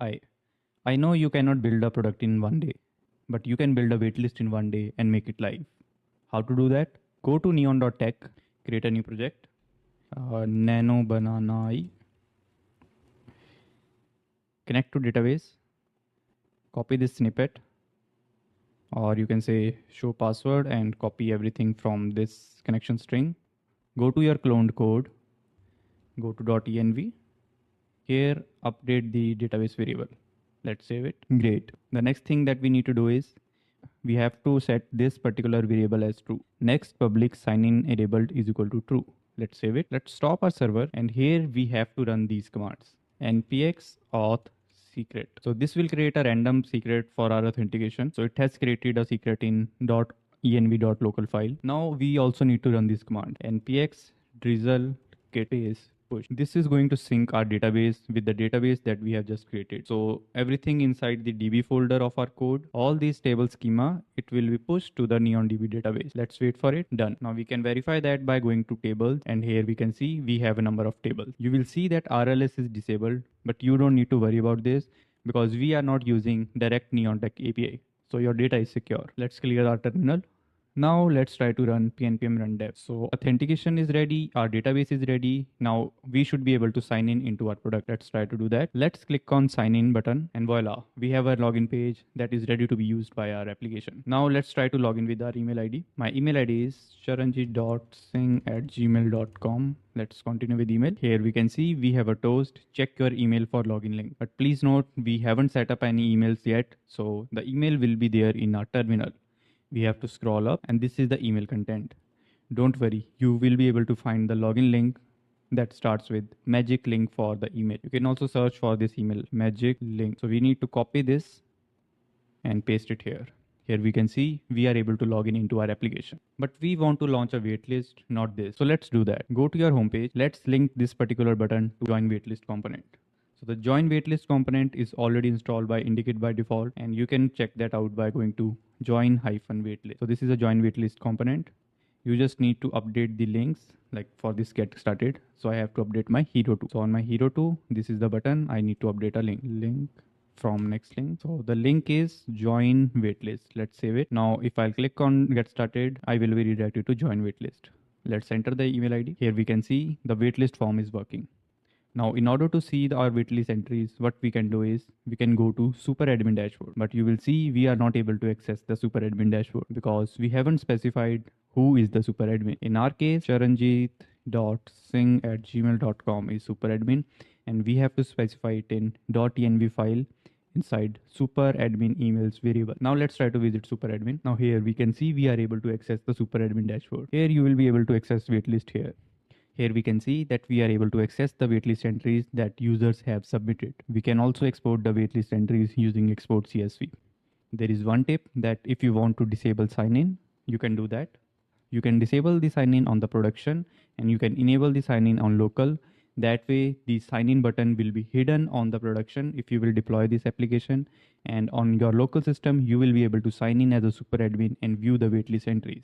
Hi. I know you cannot build a product in one day, but you can build a waitlist in one day and make it live. How to do that? Go to neon.tech, create a new project, nano banana I, connect to database, copy this snippet, or you can say show password and copy everything from this connection string. Go to your cloned code, go to .env. Here, update the database variable. Let's save it. Great. The next thing that we need to do is we have to set this particular variable as true. Next, public sign-in enabled is equal to true. Let's save it. Let's stop our server, and here we have to run these commands. npx auth secret. So this will create a random secret for our authentication. So it has created a secret in .env.local file. Now we also need to run this command. npx drizzle get is push. This is going to sync our database with the database that we have just created. So everything inside the DB folder of our code, all these table schema, it will be pushed to the NeonDB database. Let's wait for it. Done. Now we can verify that by going to tables, and here we can see we have a number of tables. You will see that RLS is disabled, but you don't need to worry about this because we are not using direct NeonTech API. So your data is secure. Let's clear our terminal. Now let's try to run pnpm run dev. So authentication is ready, our database is ready. Now we should be able to sign in into our product. Let's try to do that. Let's click on sign in button, and voila, we have a login page that is ready to be used by our application. Now let's try to log in with our email ID. My email ID is charanjit.singh@gmail.com. Let's continue with email. Here we can see we have a toast. Check your email for login link. But please note, we haven't set up any emails yet. So the email will be there in our terminal. We have to scroll up, and this is the email content. Don't worry, you will be able to find the login link that starts with magic link for the email. You can also search for this email, magic link. So we need to copy this and paste it here. Here we can see we are able to log in into our application, but we want to launch a waitlist, not this. So let's do that. Go to your homepage. Let's link this particular button to join waitlist component. So the join waitlist component is already installed by Indicate by default, and you can check that out by going to join-waitlist. So this is a join waitlist component. You just need to update the links, like for this get started. So I have to update my hero 2. So on my hero 2, this is the button. I need to update a link from next link. So the link is join waitlist. Let's save it. Now if I'll click on get started, I will be redirected to join waitlist. Let's enter the email ID. Here we can see the waitlist form is working. Now, in order to see our waitlist entries, what we can do is we can go to super admin dashboard, but you will see we are not able to access the super admin dashboard because we haven't specified who is the super admin. In our case, charanjit.singh@gmail.com is super admin, and we have to specify it in .env file inside super admin emails variable. Now let's try to visit super admin. Now here we can see we are able to access the super admin dashboard. Here you will be able to access waitlist here. Here we can see that we are able to access the waitlist entries that users have submitted. We can also export the waitlist entries using export CSV. There is one tip that if you want to disable sign-in, you can do that. You can disable the sign-in on the production, and you can enable the sign-in on local. That way the sign-in button will be hidden on the production if you will deploy this application, and on your local system, you will be able to sign in as a super admin and view the waitlist entries.